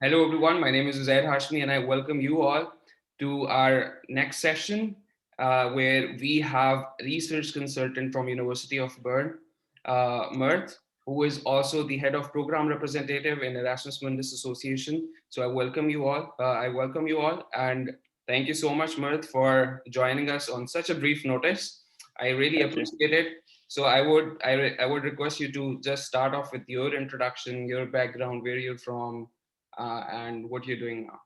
Hello, everyone. My name is Uzair Hashmi, and I welcome you all to our next session, where we have research consultant from University of Bern, Mirth, who is also the head of program representative in Erasmus Mundus Association. So I welcome you all. And thank you so much, Mirth, for joining us on such a brief notice. I really Thank you. appreciate it. So I would request you to just start off with your introduction, your background, where you're from, and what you're doing now.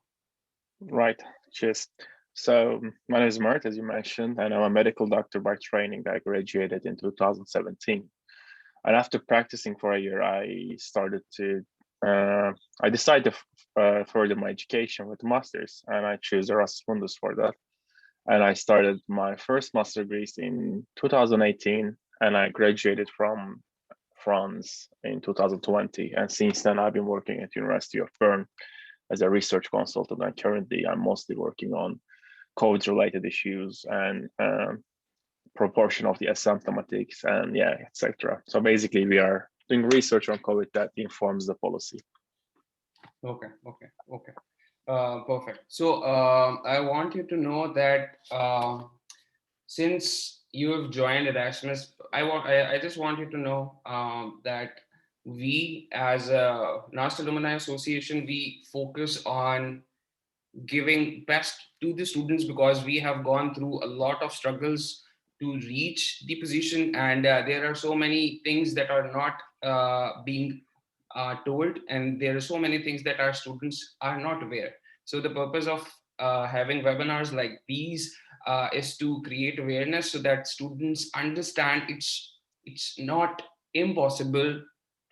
Right. Cheers. So my name is Mert, as you mentioned, and I'm a medical doctor by training. I graduated in 2017. And after practicing for a year, I decided to further my education with master's, and I chose Erasmus Mundus for that. And I started my first master degree in 2018, and I graduated from France in 2020. And since then, I've been working at University of Bern as a research consultant, and currently I'm mostly working on COVID-related issues and proportion of the asymptomatics and etc. So basically, we are doing research on COVID that informs the policy. Okay. Perfect. So I want you to know that since you have joined Erasmus, I just want you to know that we, as a NUST Alumni Association, we focus on giving best to the students because we have gone through a lot of struggles to reach the position, and there are so many things that are not being told, and there are so many things that our students are not aware. So the purpose of having webinars like these is to create awareness so that students understand it's not impossible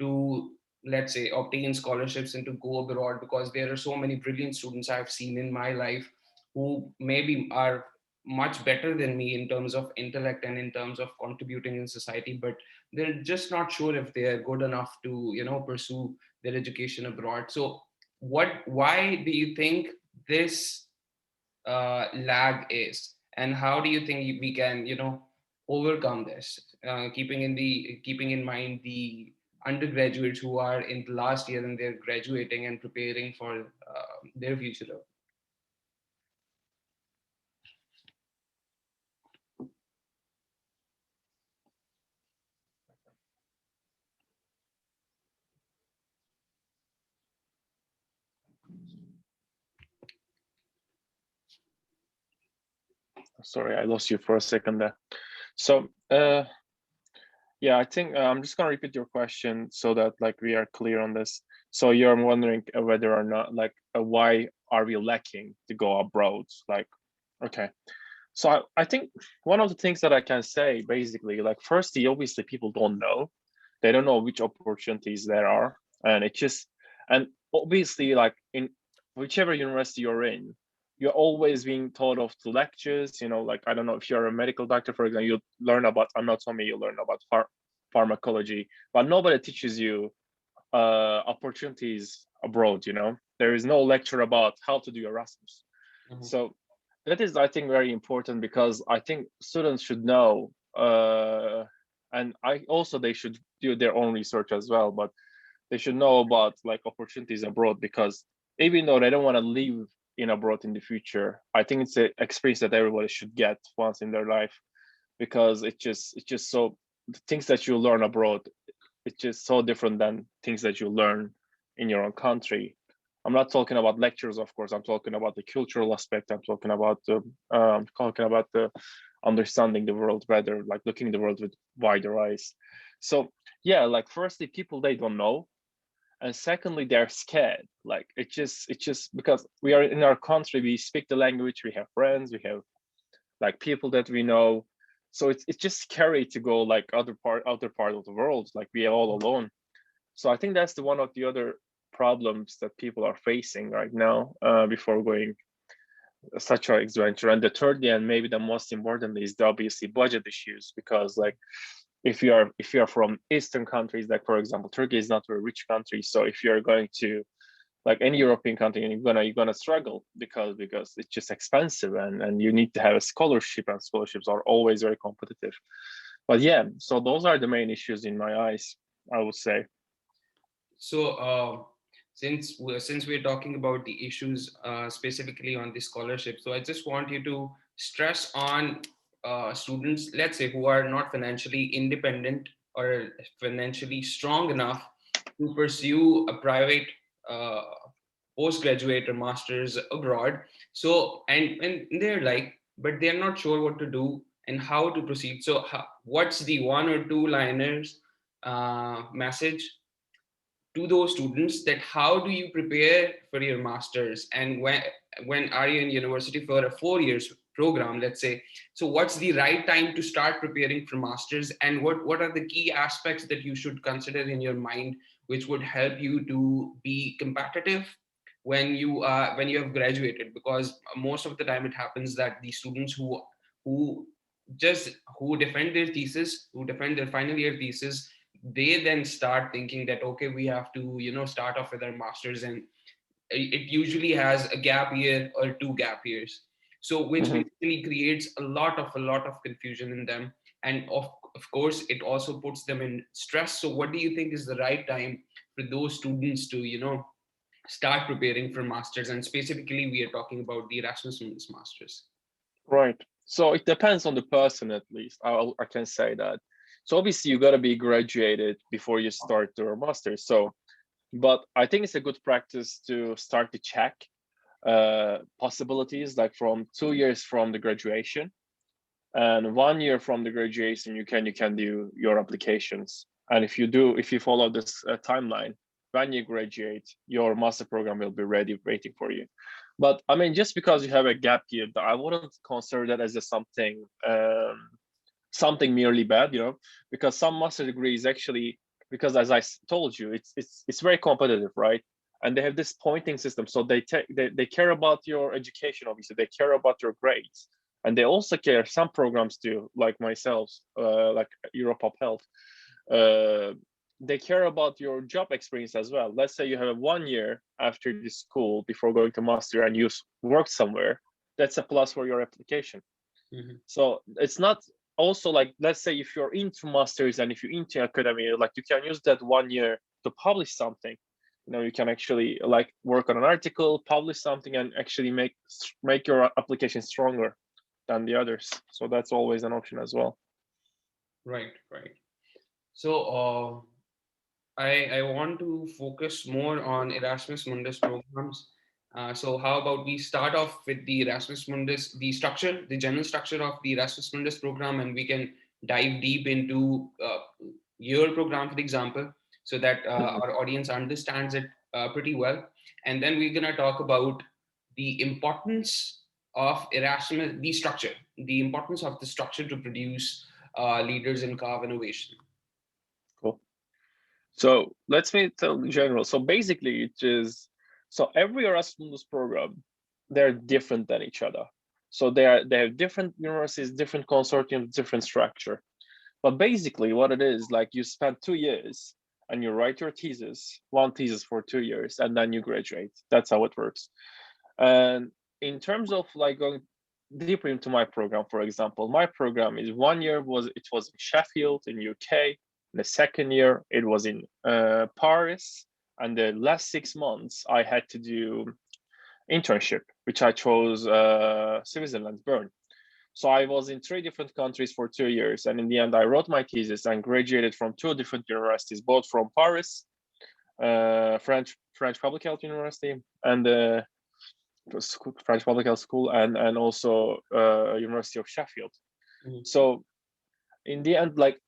to, let's say, obtain scholarships and to go abroad, because there are so many brilliant students I've seen in my life who maybe are much better than me in terms of intellect and in terms of contributing in society, but they're just not sure if they're good enough to, pursue their education abroad. So why do you think this lag is, and how do you think we can, overcome this, keeping in mind the undergraduates who are in the last year and they're graduating and preparing for their future? Sorry, I lost you for a second there. So I think I'm just gonna repeat your question so that we are clear on this. So you're wondering whether or not why are we lacking to go abroad? Okay. So I think one of the things that I can say basically, firstly, obviously people don't know. They don't know which opportunities there are. And obviously in whichever university you're in, you're always being taught of the lectures, I don't know, if you're a medical doctor, for example, you learn about anatomy, you learn about pharmacology, but nobody teaches you opportunities abroad, there is no lecture about how to do Erasmus. Mm-hmm. So that is, I think, very important, because I think students should know, and they should do their own research as well, but they should know about opportunities abroad, because even though they don't want to live in abroad in the future, I think it's an experience that everybody should get once in their life, because it's just so, the things that you learn abroad, it's just so different than things that you learn in your own country. I'm not talking about lectures, of course. I'm talking about the cultural aspect. I'm talking about the understanding the world better, looking the world with wider eyes. So firstly, people, they don't know, and secondly, they're scared. It's just because we are in our country, we speak the language, we have friends, we have people that we know. So it's just scary to go other part of the world, we are all alone. So I think that's one of the other problems that people are facing right now before going such an adventure. And the third, and maybe the most important, is the obviously budget issues, because if you are from Eastern countries, for example, Turkey is not a very rich country. So if you're going to any European country, and you're gonna struggle, because it's just expensive, and you need to have a scholarship, and scholarships are always very competitive. But so those are the main issues in my eyes, I would say. So since we're talking about the issues specifically on the scholarship, so I just want you to stress on students, let's say, who are not financially independent or financially strong enough to pursue a private uh, postgraduate or masters abroad. So and they're like, but they're not sure what to do and how to proceed. So what's the one or two liners message to those students, that how do you prepare for your masters, and when are you in university for a 4 years program, let's say. So what's the right time to start preparing for masters, and what are the key aspects that you should consider in your mind, which would help you to be competitive when you have graduated? Because most of the time it happens that the students who who defend their thesis, who defend their final year thesis, they then start thinking that, okay, we have to start off with our masters, and it usually has a gap year or two gap years, so which Mhm. basically creates a lot of confusion in them. And of course it also puts them in stress. So what do you think is the right time for those students to start preparing for masters? And specifically we are talking about the Erasmus Mundus masters. Right. So it depends on the person, at least. I can say that. So obviously you got to be graduated before you start your master's. So, but I think it's a good practice to start to check possibilities, like from 2 years from the graduation and 1 year from the graduation. You can do your applications, and if you follow this timeline, when you graduate, your master program will be ready waiting for you. But I mean, just because you have a gap year, I wouldn't consider that as a something merely bad, because some master degrees actually, because as I told you, it's very competitive, right? And they have this pointing system, so they care about your education. Obviously they care about your grades, and they also care, some programs do, like myself, like Europop Health, uh, they care about your job experience as well. Let's say you have 1 year after the school before going to master and you work somewhere, that's a plus for your application. Mhm. So it's not, also, like, let's say if you're into masters and if you're into academy, like you can use that 1 year to publish something. You can actually like work on an article, publish something, and actually make your application stronger than the others. So that's always an option as well. Right, right. So I want to focus more on Erasmus Mundus programs. So how about we start off with the Erasmus Mundus, the structure, the general structure of the Erasmus Mundus program, and we can dive deep into your program, for example, so that Mhm. our audience understands it pretty well. And then we're gonna talk about the importance of Erasmus, the importance of the structure to produce leaders in carve innovation. Cool. So let's make it general. So basically, it is, so every Erasmus program, they're different than each other. So they have different universities, different consortiums, different structure. But basically, what it is, like, you spend 2 years and you write your thesis, one thesis for 2 years, and then you graduate. That's how it works. And in terms of like going deeper into my program, for example, my program is 1 year was in Sheffield in UK. The second year it was in Paris, and the last 6 months I had to do internship, which I chose Switzerland, Bern. So I was in 3 different countries for 2 years, and in the end, I wrote my thesis and graduated from 2 different universities, both from Paris, French Public Health University, and French Public Health School, and also University of Sheffield. Mhm. So in the end, like,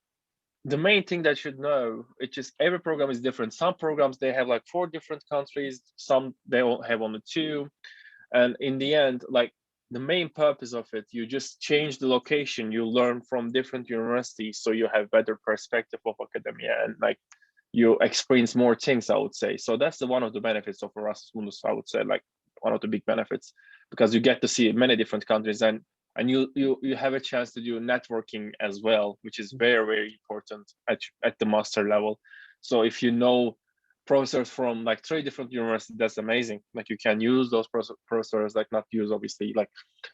the main thing that you should know, it's just every program is different. Some programs they have like 4 different countries, some they all have only two, and in the end, like, the main purpose of it, you just change the location, you learn from different universities, so you have better perspective of academia, and like, you experience more things, I would say. So that's the one of the benefits of Erasmus Mundus, I would say, like, one of the big benefits, because you get to see many different countries, and you have a chance to do networking as well, which is very, very important at the master level. So if you know professors from like 3 different universities, that's amazing. Like, you can use those professors, like, not use, obviously, like,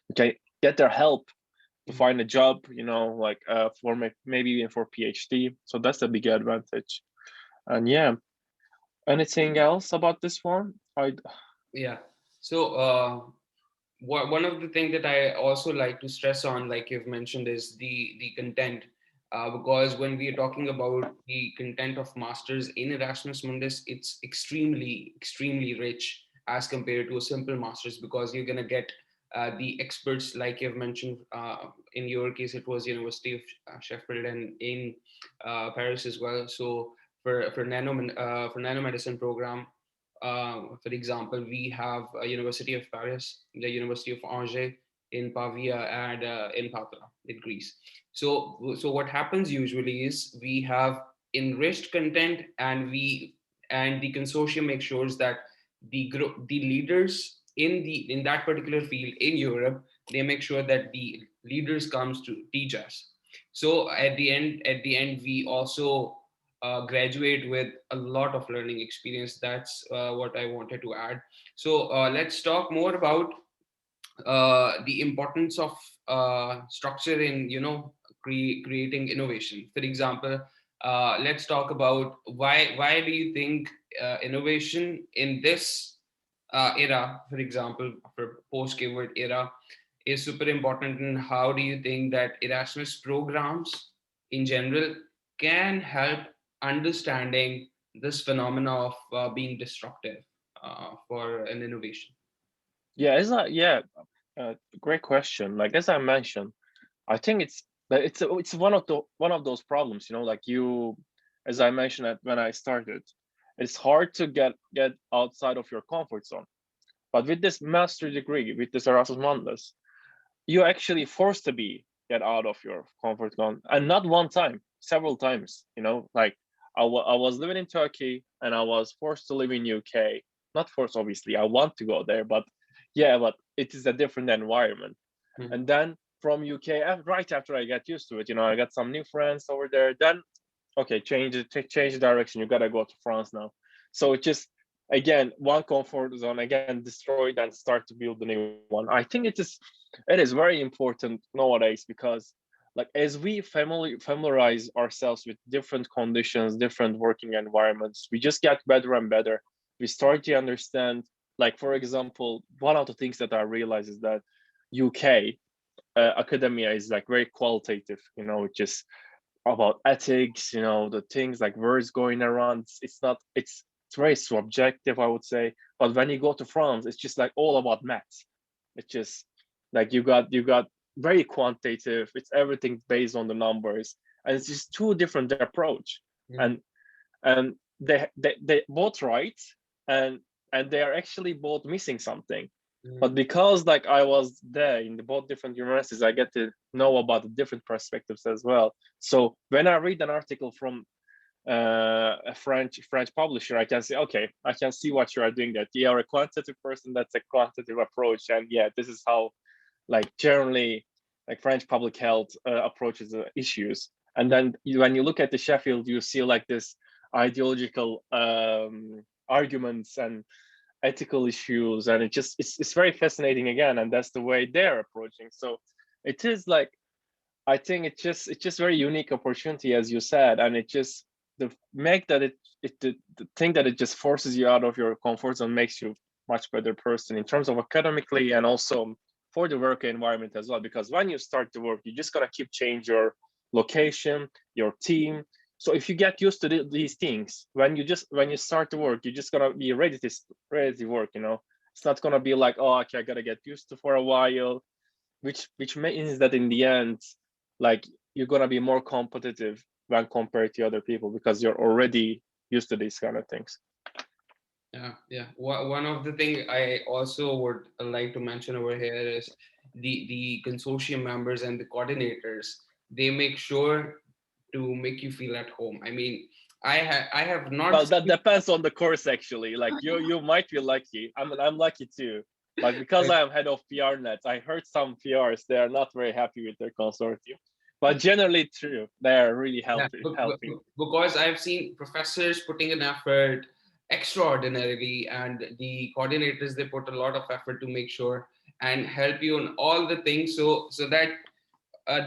you can get their help to Mhm. find a job, like, for maybe even for PhD. So that's a big advantage. And yeah, Anything else about this one? Yeah. So one of the things that I also like to stress on, like you've mentioned, is the content. Because when we are talking about the content of masters in Erasmus Mundus, it's extremely rich as compared to a simple masters, because you're gonna get the experts, like you've mentioned. In your case, it was University of Sheffield, and in Paris as well. So for nanomedicine program, for example, we have a University of Paris, the University of Angers in Pavia, and in Patra in Greece. So what happens usually is we have enriched content, and the consortium makes sure that the leaders in that particular field in Europe, they make sure that the leaders comes to teach us. So at the end, we also graduate with a lot of learning experience. That's what I wanted to add. So let's talk more about the importance of structure in creating innovation. For example, let's talk about why do you think innovation in this era, for example, for post-COVID era, is super important, and how do you think that Erasmus programs in general can help understanding this phenomena of being disruptive for an innovation? Yeah, great question. Like as I mentioned, I think it's one of those problems, like you, as I mentioned when I started, it's hard to get outside of your comfort zone. But with this master degree, with this Erasmus Mundus, you're actually forced to get out of your comfort zone, and not one time, several times. Like I was living in Turkey and I was forced to live in UK. Not forced, obviously. I want to go there, but yeah, but it is a different environment. Mhm. And then from UK, right after I get used to it, I got some new friends over there. Then okay, change the direction. You gotta go to France now. So it just again one comfort zone again destroyed and start to build the new one. I think it is very important nowadays because like as we familiarize ourselves with different conditions, different working environments, we just get better and better. We start to understand, like for example, one of the things that I realize is that UK academia is like very qualitative, just about ethics, the things like words going around. It's not, it's very subjective, I would say. But when you go to France, it's just like all about maths. It's just like you got very quantitative. It's everything based on the numbers, and it's just two different approach. Mhm. And they both right, and they are actually both missing something. But Mhm. because like I was there in the both different universities, I get to know about the different perspectives as well. So when I read an article from a French publisher, I can say, okay, I can see what you are doing there. You are a quantitative person. That's a quantitative approach, and yeah, this is how like generally like French public health approaches the issues. And then when you look at the Sheffield, you see like this ideological arguments and ethical issues, and it's very fascinating again, and that's the way they're approaching. So it is like I think it's just very unique opportunity, as you said, and it just the make that the thing that it just forces you out of your comfort zone makes you much better person in terms of academically and also for the work environment as well. Because when you start to work, you just gotta keep change your location, your team. So if you get used to these things, when you start to work, you're just gonna be ready to work. It's not gonna be like, oh, okay, I gotta get used to for a while, which means that in the end, like you're gonna be more competitive when compared to other people because you're already used to these kind of things. Yeah, yeah. One of the thing I also would like to mention over here is the consortium members and the coordinators. They make sure to make you feel at home. I mean, I have not Well, that seen. depends on the course actually. Like you might be lucky. I'm lucky too. Like because I am head of PR net, I heard some PRs they are not very happy with their consortium. But generally true. They are really Yeah, helping. because I've seen professors putting an effort extraordinarily, and the coordinators, they put a lot of effort to make sure and help you on all the things. So that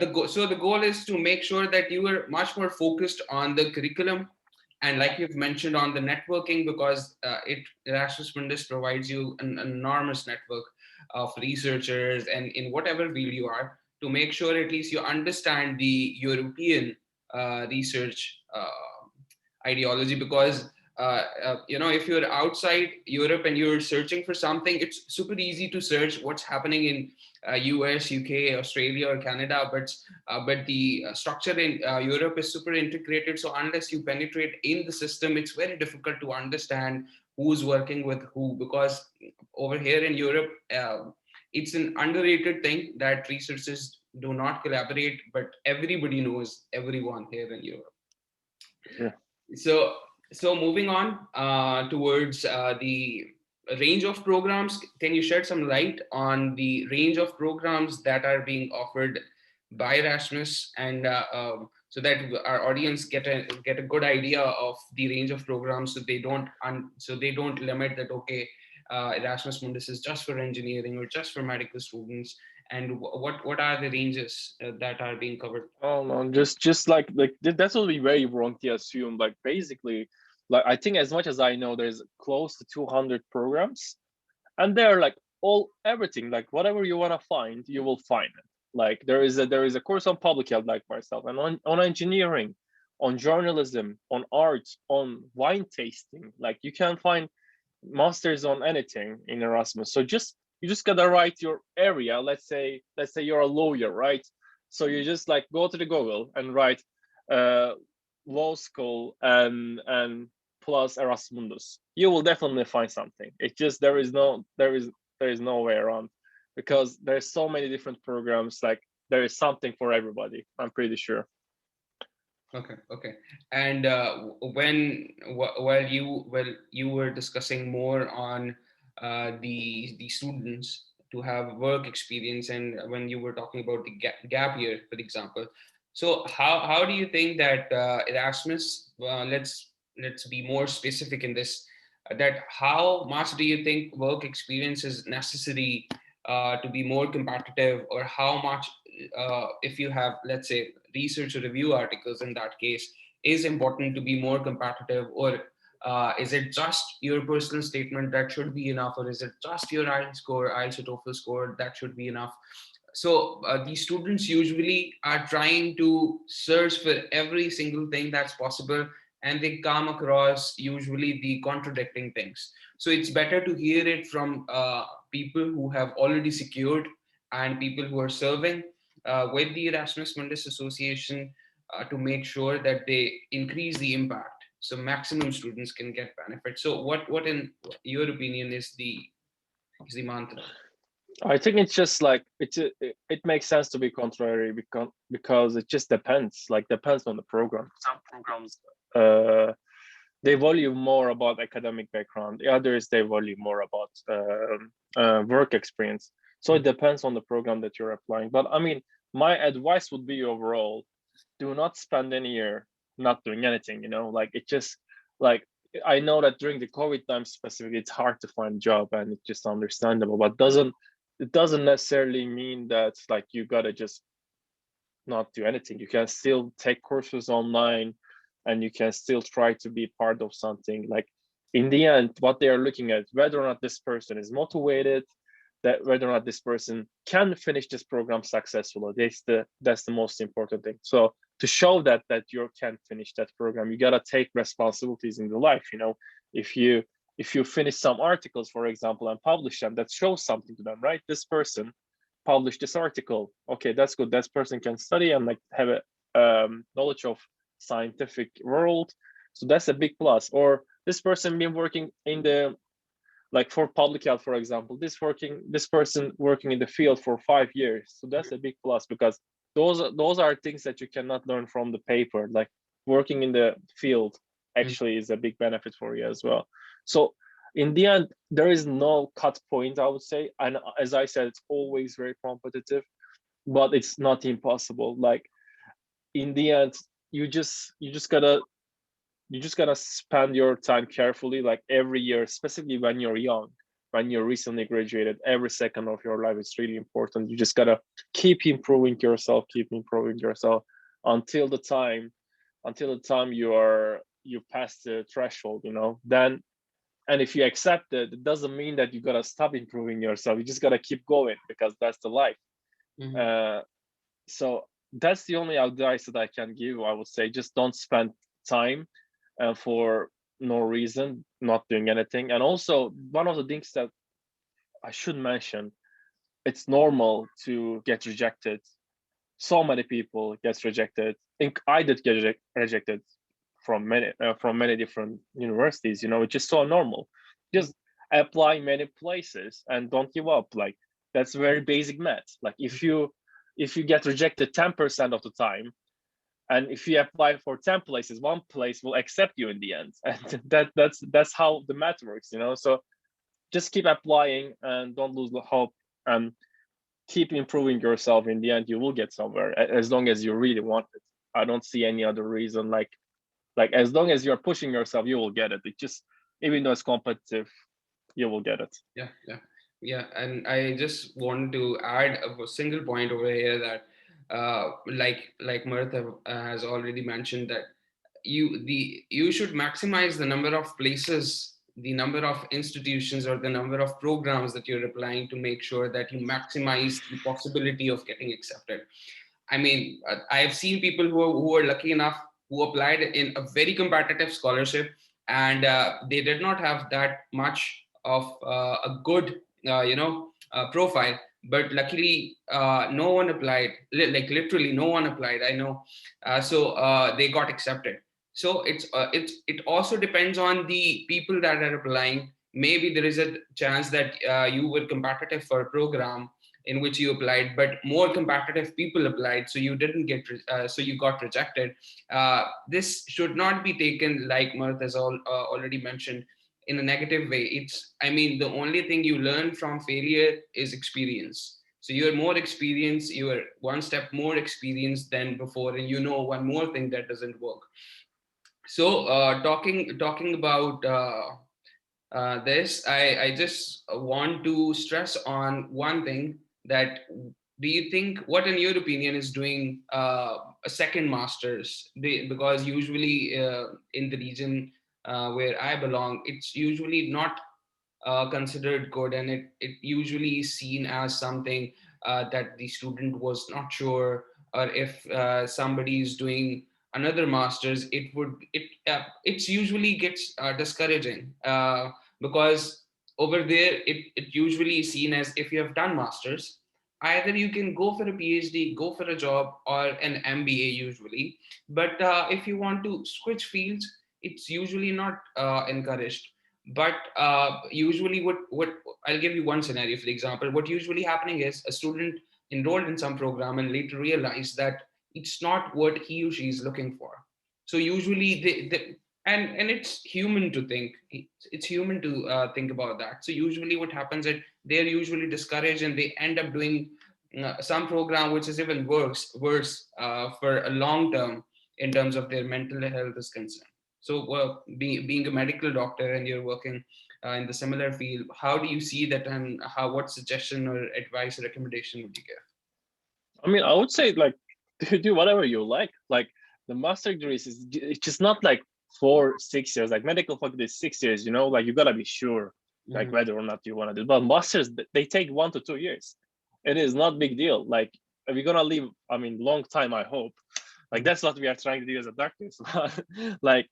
the goal is to make sure that you are much more focused on the curriculum, And like you've mentioned on the networking, because Erasmus Mundus provides you an enormous network of researchers and in whatever field you are, to make sure at least you understand the European research ideology. Because if you're outside Europe and you're searching for something, it's super easy to search what's happening in US, UK, Australia, or Canada, but the structure in Europe is super integrated. So unless you penetrate in the system, it's very difficult to understand who's working with who. Because over here in Europe, it's an underrated thing that researchers do not collaborate, but everybody knows everyone here in Europe. Yeah. So, so moving on towards the range of programs, can you shed some light on the range of programs that are being offered by Erasmus, and so that our audience get a good idea of the range of programs, so they don't limit that, okay, Erasmus Mundus is just for engineering or just for medical students, and what are the ranges that are being covered? Oh no, just like that's what we very wrong to assume. Like basically, like I think as much as I know, there's close to 200 programs, and they're like all everything, like whatever you want to find, you will find it. Like there is a course on public health, like myself, and on engineering, on journalism, on art, on wine tasting. Like you can find masters on anything in Erasmus. So you just gotta write your area. Let's say you're a lawyer, right? So you just like go to the Google and write uh, law school and plus Erasmus Mundus. You will definitely find something. It just there is no way around, because there's so many different programs. Like there is something for everybody. I'm pretty sure. Okay, okay. And while you were discussing more on the students to have work experience, and when you were talking about the gap year, for example, so how do you think that Erasmus? Let's be more specific in this. That how much do you think work experience is necessary to be more competitive, or how much, if you have, let's say, research or review articles in that case, is important to be more competitive, or is it just your personal statement that should be enough, or is it just your IELTS score, IELTS or TOEFL score that should be enough? So these students usually are trying to search for every single thing that's possible, and they come across usually the contradicting things. So it's better to hear it from people who have already secured, and people who are serving with the Erasmus Mundus Association, to make sure that they increase the impact so maximum students can get benefit. So what in your opinion is the mantra? I think it's just like it makes sense to be contrary, because it just depends. Like depends on the program. Some programs they value more about academic background. The others they value more about work experience. So it depends on the program that you're applying. But I mean, my advice would be overall, do not spend any year not doing anything. Like it just like I know that during the COVID time specifically, it's hard to find a job, and it's just understandable. But it doesn't necessarily mean that like you gotta just not do anything. You can still take courses online, and you can still try to be part of something. Like in the end, what they are looking at, whether or not this person is motivated, that whether or not this person can finish this program successfully. That's the most important thing. So to show that you can finish that program, you gotta take responsibilities in the life. If you finish some articles, for example, and publish them, that shows something to them, right? This person published this article. Okay, that's good. That person can study and like have a knowledge of scientific world. So that's a big plus. Or this person been working in the like for public health, for example, this person working in the field for 5 years. So that's a big plus, because those are things that you cannot learn from the paper. Like working in the field actually is a big benefit for you as well. So in the end, there is no cut point, I would say. And as I said, it's always very competitive, but it's not impossible. Like in the end, you just gotta spend your time carefully, like every year, specifically when you're young, when you're recently graduated. Every second of your life is really important. You just gotta keep improving yourself until the time you pass the threshold, then, and if you accept it, it doesn't mean that you gotta stop improving yourself. You just gotta keep going, because that's the life. Mhm. uh, so that's the only advice that I can give. I would say, just don't spend time for no reason, not doing anything. And also, one of the things that I should mention, it's normal to get rejected. So many people get rejected. I think I did get rejected from many different universities. It's just so normal. Just apply many places and don't give up. Like, that's very basic math. Like, if you get rejected 10% of the time, and if you apply for 10 places, one place will accept you in the end. And that's how the math works. So just keep applying and don't lose the hope, and keep improving yourself. In the end, you will get somewhere, as long as you really want it. I don't see any other reason. Like as long as you're pushing yourself, you will get it. It just, even though it's competitive, you will get it. Yeah, yeah, yeah. And I just want to add a single point over here that, like Martha has already mentioned, that you should maximize the number of places, the number of institutions, or the number of programs that you're applying, to make sure that you maximize the possibility of getting accepted. I mean, I've seen people who are lucky enough, who applied in a very competitive scholarship, and they did not have that much of a good, profile. But luckily, no one applied. Like literally, no one applied. I know, so they got accepted. So it also depends on the people that are applying. Maybe there is a chance that you were competitive for a program in which you applied, but more competitive people applied, so you didn't get, so you got rejected. This should not be taken, like Mirth has already mentioned, in a negative way. I mean, the only thing you learn from failure is experience. So you're more experienced, you're one step more experienced than before, and you know one more thing that doesn't work. So talking about this, I just want to stress on one thing, that do you think, what in your opinion is doing a second master's? Because usually in the region where I belong, it's usually not considered good, and it usually is seen as something that the student was not sure, or if somebody is doing another master's, it's usually gets discouraging, because over there it usually is seen as, if you have done masters, either you can go for a PhD, go for a job, or an MBA usually. But if you want to switch fields, it's usually not encouraged. But usually, what I'll give you one scenario for example. What usually happening is, a student enrolled in some program and later realize that it's not what he or she is looking for. So usually and it's human to think, it's human to think about that. So usually what happens is, they're usually discouraged, and they end up doing some program which is even worse for a long term, in terms of their mental health is concerned. So, being a medical doctor, and you're working in the similar field, how do you see that, and what suggestion or advice or recommendation would you give? I mean, I would say, like, do whatever you like. Like, the master degrees it's just not like 4 6 years. Like, medical faculty is 6 years. Like, you gotta be sure, like, Mhm. whether or not you want to do. But masters, they take 1 to 2 years. It is not big deal. Like, if you're gonna live, I mean, long time, I hope. Like, that's what we are trying to do as a doctor. like,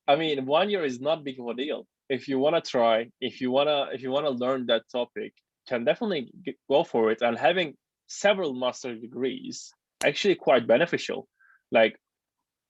I mean, 1 year is not big of a deal. If you wanna try, if you wanna learn that topic, can definitely go for it. And having several master degrees actually quite beneficial. Like,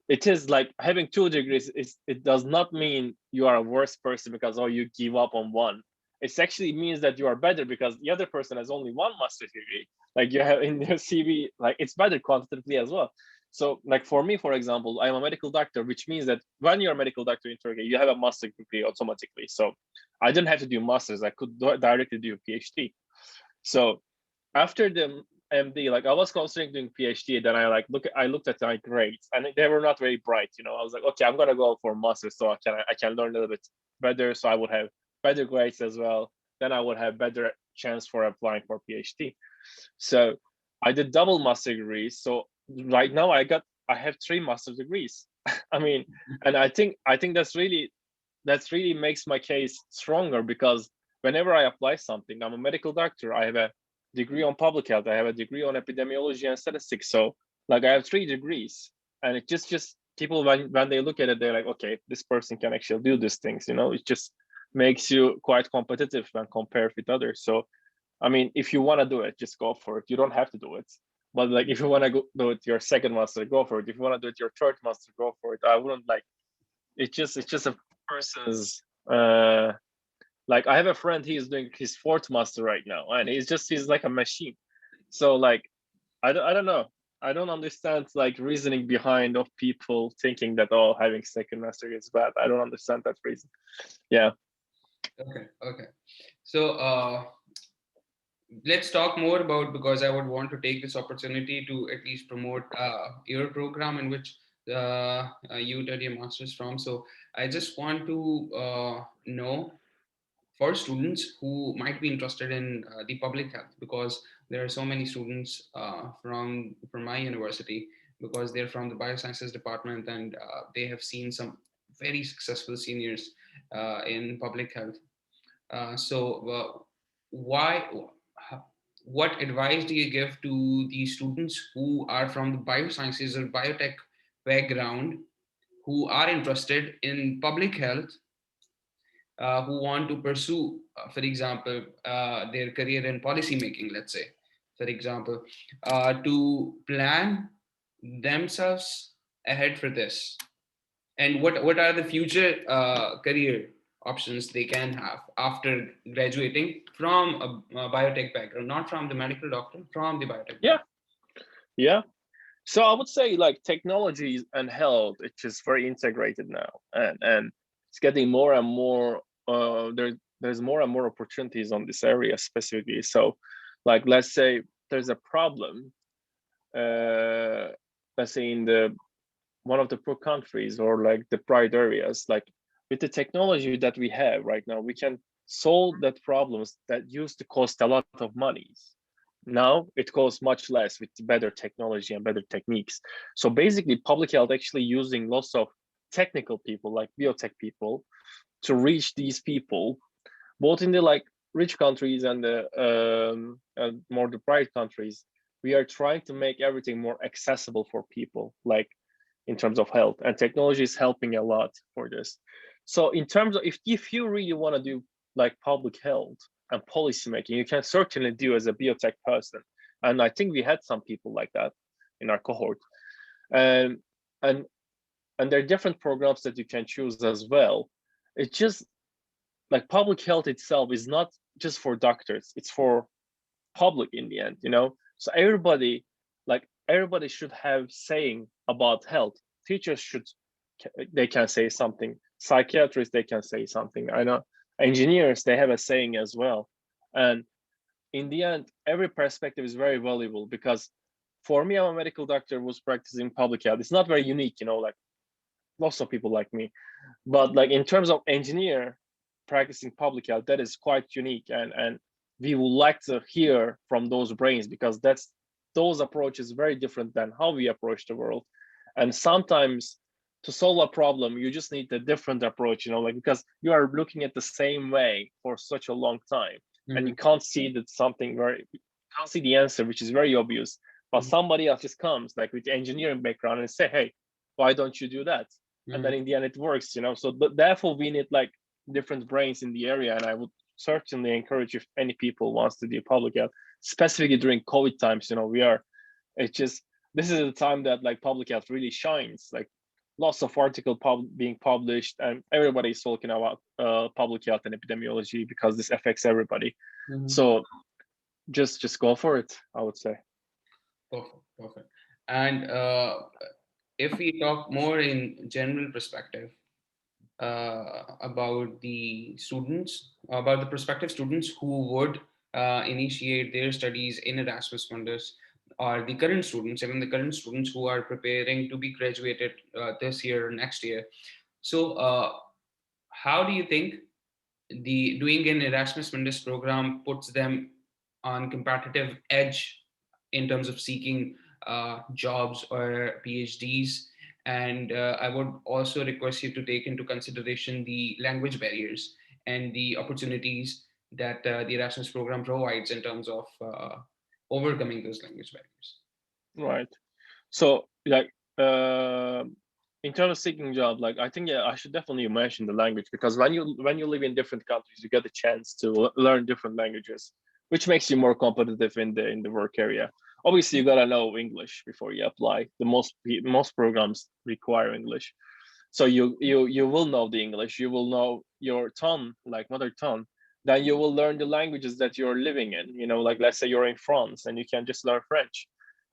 it is like having 2 degrees it does not mean you are a worse person because, oh, you give up on one. It actually means that you are better because the other person has only one master's degree. Like, you have in your CV, like, it's better quantitatively as well. So, like, for me, for example, I'm a medical doctor, which means that when you're a medical doctor in Turkey, you have a master's degree automatically. So I didn't have to do masters, I could directly do a PhD. So after the MD, like, I was considering doing PhD. Then I looked at my grades, and they were not very bright. I was like, okay, I'm gonna go for master, so I can learn a little bit better. So I would have better grades as well. Then I would have better chance for applying for PhD. So I did double master degrees. So right now I have 3 master's degrees. I mean, and I think that's really makes my case stronger, because whenever I apply something, I'm a medical doctor. I have a degree on public health. I have a degree on epidemiology and statistics. So like I have 3 degrees, and it just people when they look at it, they're like, okay, this person can actually do these things. It just makes you quite competitive when compared with others. So I mean, if you want to do it, just go for it. You don't have to do it. But like, if you want to do it your second master, go for it. If you want to do it your third master, go for it. I wouldn't like. It's just a person's. Like I have a friend. He is doing his fourth master right now, and he's like a machine. So like, I don't know. I don't understand like reasoning behind of people thinking that, oh, having second master is bad. I don't understand that reason. Yeah. Okay, okay. So let's talk more about, because I would want to take this opportunity to at least promote your program in which you did your master's from. So I just want to know, for students who might be interested in the public health, because there are so many students from my university, because they're from the biosciences department, and they have seen some very successful seniors in public health. So why what advice do you give to the students who are from the biosciences or biotech background, who are interested in public health, who want to pursue, for example, their career in policy making, let's say, for example, to plan themselves ahead for this? And what are the future career options they can have after graduating from a biotech background, not from the medical doctor, from the biotech Yeah. background? Yeah. So I would say like technology and health, it's just very integrated now, and it's getting more and more. There's more and more opportunities on this area specifically. So, like let's say there's a problem, uh, let's say in the one of the poor countries or like the pride areas, like with the technology that we have right now, we can solve that problems that used to cost a lot of money. Now it costs much less with better technology and better techniques. So basically, public health actually using lots of technical people like biotech people to reach these people, both in the like rich countries and the more deprived countries. We are trying to make everything more accessible for people, like in terms of health, and technology is helping a lot for this. So in terms of if you really want to do like public health and policy making, you can certainly do as a biotech person. And I think we had some people like that in our cohort. Um, and and there are different programs that you can choose as well. It's just like public health itself is not just for doctors, it's for public in the end. So everybody should have saying about health. Teachers should, they can say something. Psychiatrists, they can say something. I know engineers, they have a saying as well. And in the end, every perspective is very valuable, because for me, I'm a medical doctor who's practicing public health. It's not very unique, like lots of people like me. But like in terms of engineer practicing public health, that is quite unique, and we would like to hear from those brains, because those approaches very different than how we approach the world. And sometimes to solve a problem, you just need a different approach, like because you are looking at the same way for such a long time, and you Mhm, can't see that can't see the answer, which is very obvious. But mhm, somebody else just comes like with engineering background and say, hey, why don't you do that? And then mhm. in the end it works. So therefore we need like different brains in the area, and I would certainly encourage, if any people wants to do public health, specifically during COVID times. It's just, this is the time that like public health really shines, like lots of articles being published, and everybody's talking about public health and epidemiology, because this affects everybody. Mhm. So just go for it, I would say. Perfect, perfect. And if we talk more in general perspective about the students, about the prospective students who would initiate their studies in Erasmus Mundus, or the current students, even the current students who are preparing to be graduated this year or next year. So, how do you think the doing an Erasmus Mundus program puts them on competitive edge in terms of seeking jobs or PhDs. And I would also request you to take into consideration the language barriers and the opportunities that the Erasmus program provides in terms of overcoming those language barriers. Right. So like in terms of seeking job, like I think, yeah, I should definitely mention the language, because when you live in different countries, you get a chance to learn different languages, which makes you more competitive in the work area. Obviously, you gotta know English before you apply. Most programs require English, so you will know the English, you will know your tongue, like mother tongue. Then you will learn the languages that you're living in. You know, like let's say you're in France and you can just learn French.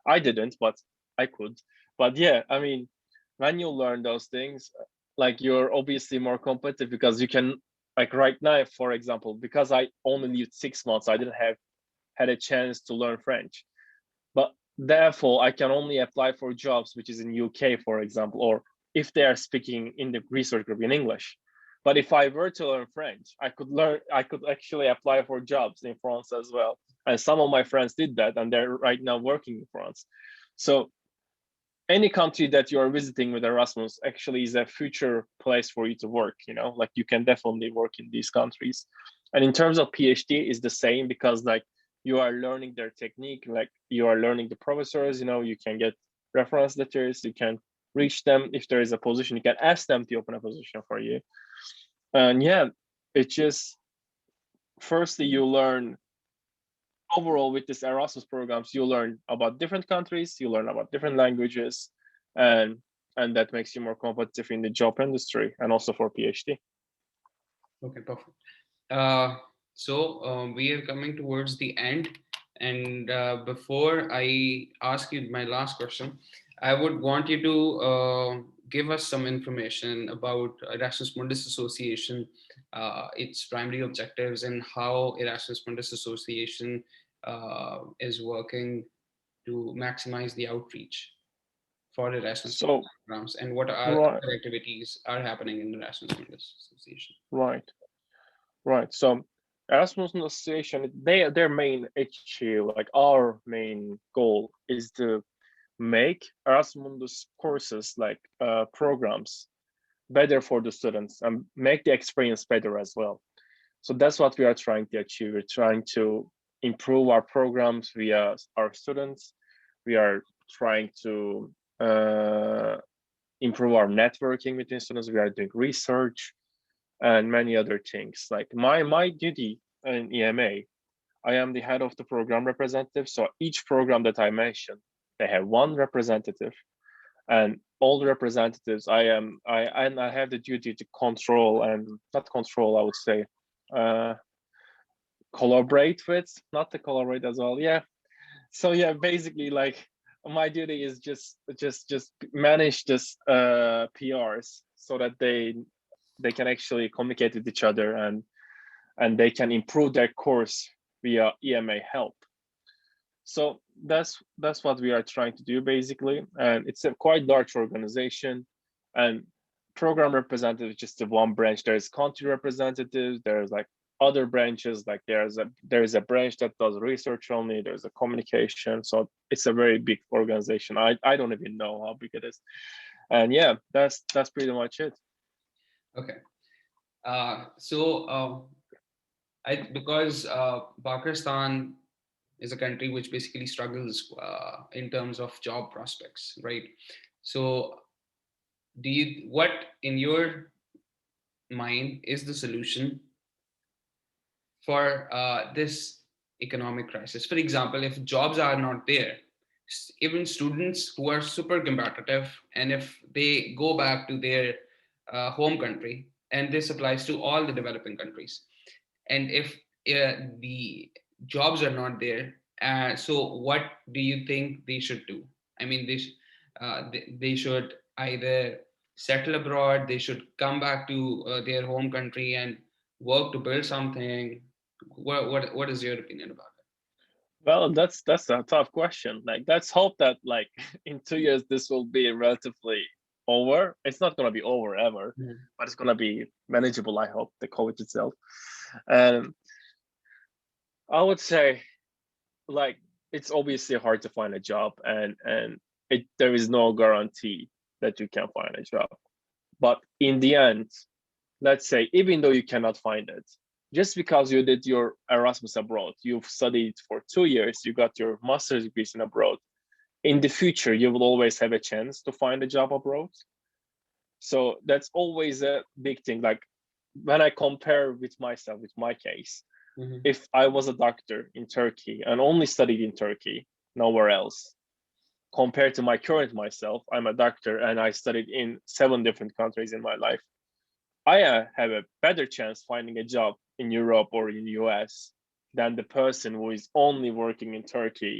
I didn't, but I could. But yeah, I mean, when you learn those things, like you're obviously more competitive, because you can, like right now, for example, because I only lived 6 months, I didn't have had a chance to learn French. But therefore, I can only apply for jobs which is in UK, for example, or if they are speaking in the research group in English. But if I were to learn French, I could actually apply for jobs in France as well. And some of my friends did that, and they're right now working in France. So any country that you are visiting with Erasmus actually is a future place for you to work, you know, like you can definitely work in these countries. And in terms of PhD is the same, because like you are learning their technique, like you are learning the professors, you know, you can get reference letters, you can reach them if there is a position, you can ask them to open a position for you. And yeah, it just, firstly you learn overall with this Erasmus programs, you learn about different countries, you learn about different languages, and and that makes you more competitive in the job industry and also for PhD. Okay, perfect. Uh, we are coming towards the end, and before I ask you my last question, I would want you to give us some information about Erasmus Mundus Association, its primary objectives, and how Erasmus Mundus Association is working to maximize the outreach for Erasmus So programs, and what are right, other activities are happening in Erasmus Mundus Association. right, right. So Erasmus Association, their main issue, like our main goal, is to make Erasmus courses, like programs, better for the students and make the experience better as well. So that's what we are trying to achieve. We're trying to improve our programs via our students. We are trying to improve our networking between students. We are doing research and many other things. Like my duty in EMA, I am the head of the program representative. So each program that I mentioned, they have one representative, and all the representatives I have the duty to control, and not control, I would say, uh collaborate with, not to collaborate as well, yeah. So yeah, basically, like my duty is just manage this PRs, so that they can actually communicate with each other, and they can improve their course via EMA help. So that's what we are trying to do basically, and it's a quite large organization. And program representative is just the one branch. There's country representatives, there's like other branches, like there's a branch that does research only, there's a communication. So it's a very big organization. I don't even know how big it is. And yeah, that's pretty much it. Okay. Because Pakistan is a country which basically struggles in terms of job prospects, right? So, what in your mind is the solution for this economic crisis? For example, if jobs are not there, even students who are super competitive, and if they go back to their home country, and this applies to all the developing countries, and if the jobs are not there, so what do you think they should do? I mean, they should either settle abroad, they should come back to their home country and work to build something. What is your opinion about Well, that's a tough question. Like, let's hope that like in 2 years this will be relatively over. It's not gonna be over ever, it? but it's gonna be manageable. I hope, the COVID itself. And I would say, like, it's obviously hard to find a job, and there is no guarantee that you can find a job. But in the end, let's say even though you cannot find it, just because you did your Erasmus abroad, you've studied for 2 years, you got your master's degrees in abroad, in the future you will always have a chance to find a job abroad. So that's always a big thing. Like when I compare with myself, with my case, Mhm. if I was a doctor in Turkey and only studied in Turkey, nowhere else, compared to my current myself, I'm a doctor and I studied in 7 different countries in my life. I have a better chance finding a job in Europe or in the US than the person who is only working in Turkey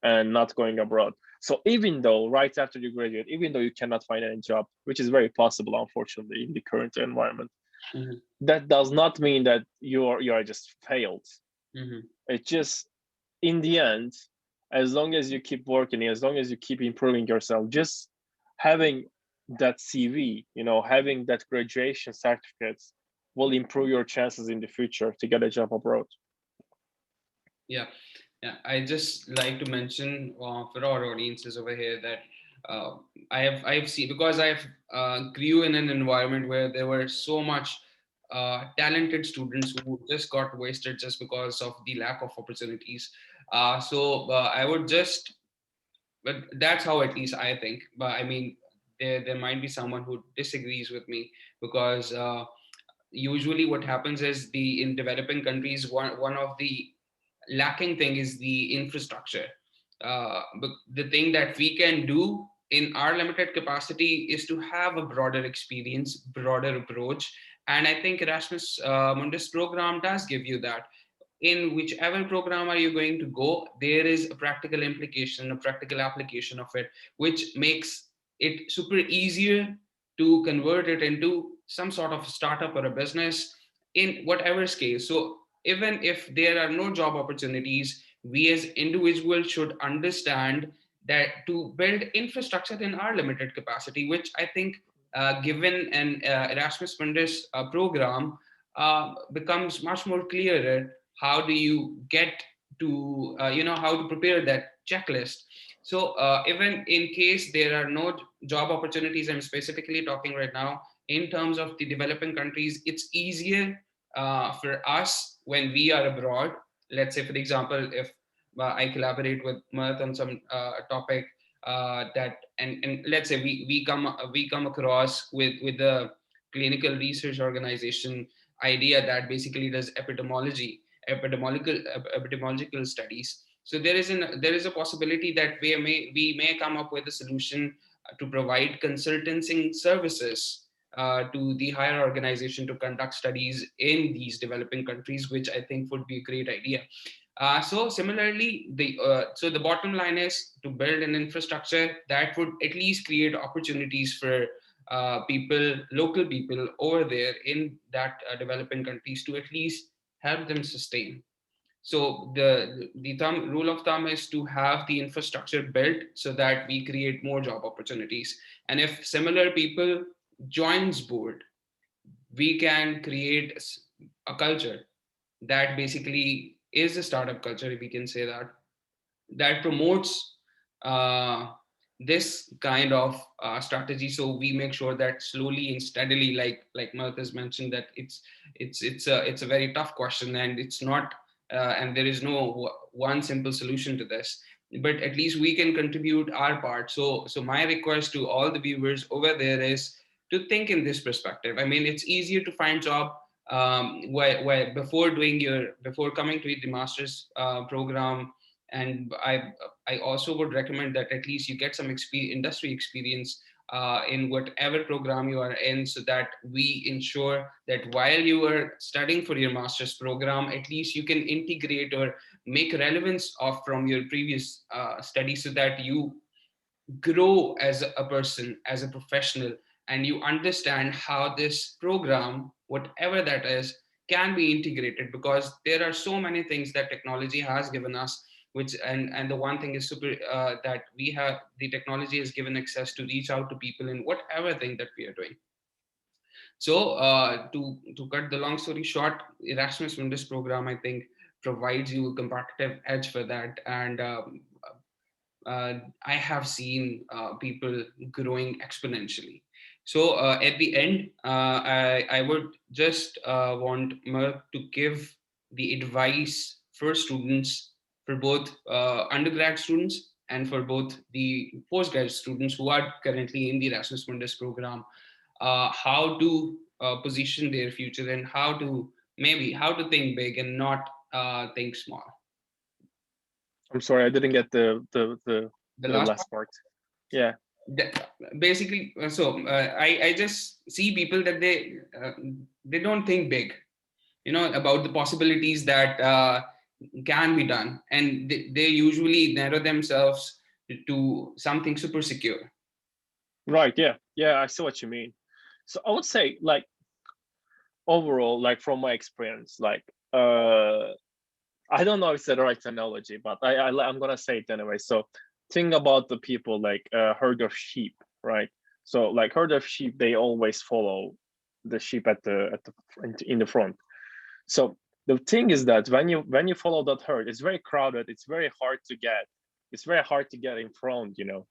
and not going abroad. So even though right after you graduate, even though you cannot find any job, which is very possible, unfortunately, in the current environment, Mhm. that does not mean that you are just failed. Mhm. It just in the end, as long as you keep working, as long as you keep improving yourself, just having that CV, having that graduation certificates will improve your chances in the future to get a job abroad. Yeah. Yeah, I just like to mention for our audiences over here that uh, I have seen, because I've grew in an environment where there were so much talented students who just got wasted just because of the lack of opportunities. So I would just, but that's how at least I think. But I mean, there might be someone who disagrees with me, because usually what happens is, the in developing countries, one of the lacking thing is the infrastructure. But the thing that we can do in our limited capacity is to have a broader experience, broader approach. And I think Erasmus Mundus program does give you that. In whichever program are you going to go, there is a practical implication, a practical application of it, which makes it super easier to convert it into some sort of startup or a business in whatever scale. So even if there are no job opportunities, we as individuals should understand that to build infrastructure in our limited capacity, which I think, given an Erasmus Mundus program, becomes much more clearer. How do you get to, how to prepare that checklist? So even in case there are no job opportunities, I'm specifically talking right now in terms of the developing countries, it's easier for us when we are abroad. Let's say, for example, if I collaborate with Mert on some topic, that and let's say we come across with the clinical research organization idea that basically does epidemiological studies. So there is a possibility that we may come up with a solution to provide consulting services to the higher organization to conduct studies in these developing countries, which I think would be a great idea. So similarly, the bottom line is to build an infrastructure that would at least create opportunities for local people over there in that developing countries, to at least help them sustain. So the rule of thumb is to have the infrastructure built so that we create more job opportunities. And if similar people joins board, we can create a culture that basically is a startup culture, if we can say that, that promotes uh, this kind of strategy. So we make sure that slowly and steadily, like Mark has mentioned, that it's a very tough question, and it's not and there is no one simple solution to this, but at least we can contribute our part. So my request to all the viewers over there is to think in this perspective. I mean, it's easier to find job where before coming to the master's program. And I also would recommend that at least you get some industry experience in whatever program you are in, so that we ensure that while you are studying for your master's program, at least you can integrate or make relevance of from your previous study, so that you grow as a person, as a professional, and you understand how this program, whatever that is, can be integrated. Because there are so many things that technology has given us, which and the one thing is super that we have the technology has given access to reach out to people in whatever thing that we are doing. So to cut the long story short, Erasmus Mundus program, I think provides you a competitive edge for that. And I have seen people growing exponentially. So at the end, I would just want Merck to give the advice for students, for both undergrad students and for both the postgrad students who are currently in the Erasmus Mundus program, how to position their future and how to maybe how to think big and not think small. I'm sorry, I didn't get The the last last part. Yeah. basically I just see people that they don't think big, about the possibilities that can be done, and they usually narrow themselves to something super secure. Right. Yeah. Yeah. I see what you mean. So I would say, like, overall, like from my experience, like, I don't know if it's the right analogy, but I'm gonna say it anyway. So think about the people like a herd of sheep, right? So like herd of sheep, they always follow the sheep in the front. So the thing is that when you follow that herd, it's very crowded. It's very hard to get. It's very hard to get in front, you know.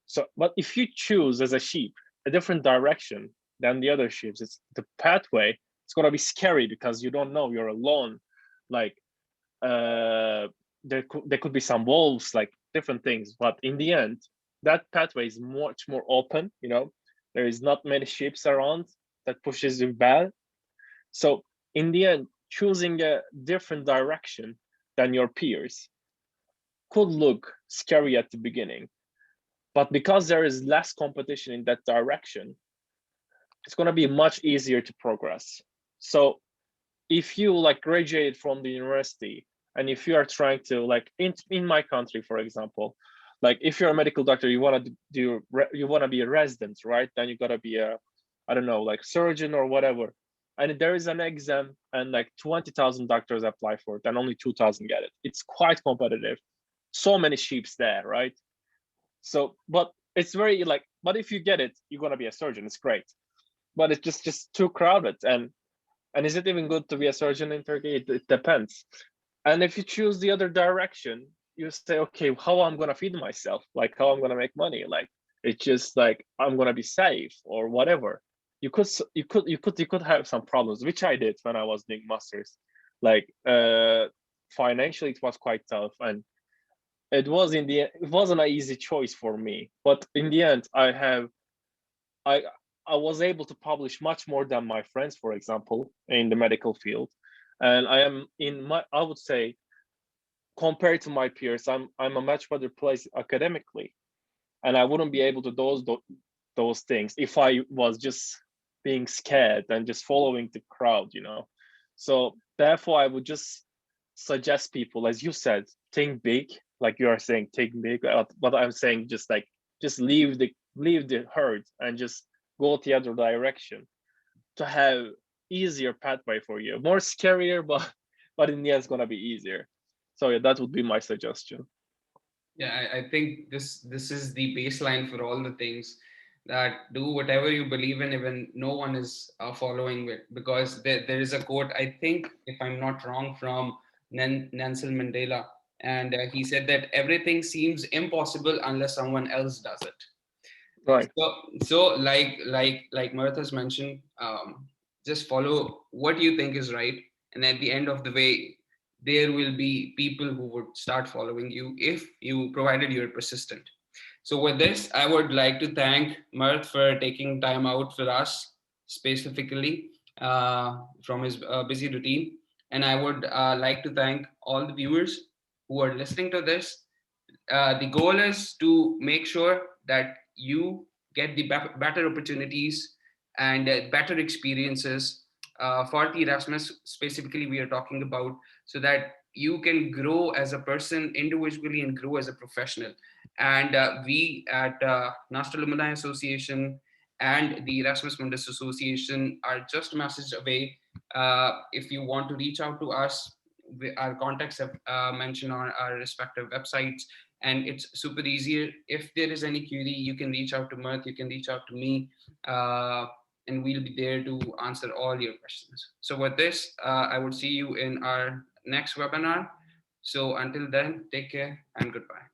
So, but if you choose as a sheep a different direction than the other sheep, it's the pathway. It's gonna be scary because you don't know. You're alone. Like there could be some wolves, like different things. But in the end, that pathway is much more open. You know, there is not many sheep around that pushes you back. So in the end, choosing a different direction than your peers could look scary at the beginning, but because there is less competition in that direction, it's going to be much easier to progress. So if you like graduated from the university, and if you are trying to, like, in my country, for example, like if you're a medical doctor, you want to do you want to be a resident, right? Then you got to be a, I don't know, like surgeon or whatever, and there is an exam, and like 20,000 doctors apply for it and only 2,000 get it. It's quite competitive, so many sheeps there, right? So, but it's very like, but if you get it, you're gonna be a surgeon. It's great, but it's just too crowded. And is it even good to be a surgeon in Turkey? It depends. And if you choose the other direction, you say, okay, how I'm gonna feed myself? Like how I'm gonna make money? Like it's just like I'm gonna be safe or whatever. You could have some problems, which I did when I was doing masters. Like financially, it was quite tough, and it wasn't an easy choice for me, but in the end i I was able to publish much more than my friends, for example, in the medical field. And I am in my, I would say, compared to my peers, I'm a much better place academically, and I wouldn't be able to those things if I was just being scared and just following the crowd, you know. So therefore I would just suggest people, as you said, think big, like you are saying, think big. But I'm saying just like, just leave the herd and just go the other direction to have easier pathway for you. More scarier, but in the end it's gonna be easier. So yeah, that would be my suggestion. Yeah, I think this is the baseline for all the things, that do whatever you believe in, even no one is following it. Because there is a quote, I think, if I'm not wrong, from Nelson Mandela, and he said that everything seems impossible unless someone else does it. Right. So like Martha's mentioned, just follow what you think is right, and at the end of the way, there will be people who would start following you if you provided you're persistent. So with this, I would like to thank Marth for taking time out for us specifically from his busy routine, and I would like to thank all the viewers who are listening to this. The goal is to make sure that you get the better opportunities and better experiences for the Erasmus specifically we are talking about, so that you can grow as a person individually and grow as a professional. And we at NUST Alumni Association and the Erasmus Mundus Association are just a message away. If you want to reach out to us, our contacts have mentioned on our respective websites, and it's super easy. If there is any query, you can reach out to Mirth, you can reach out to me. and we'll be there to answer all your questions. So with this, I would see you in our next webinar. So until then, take care and goodbye.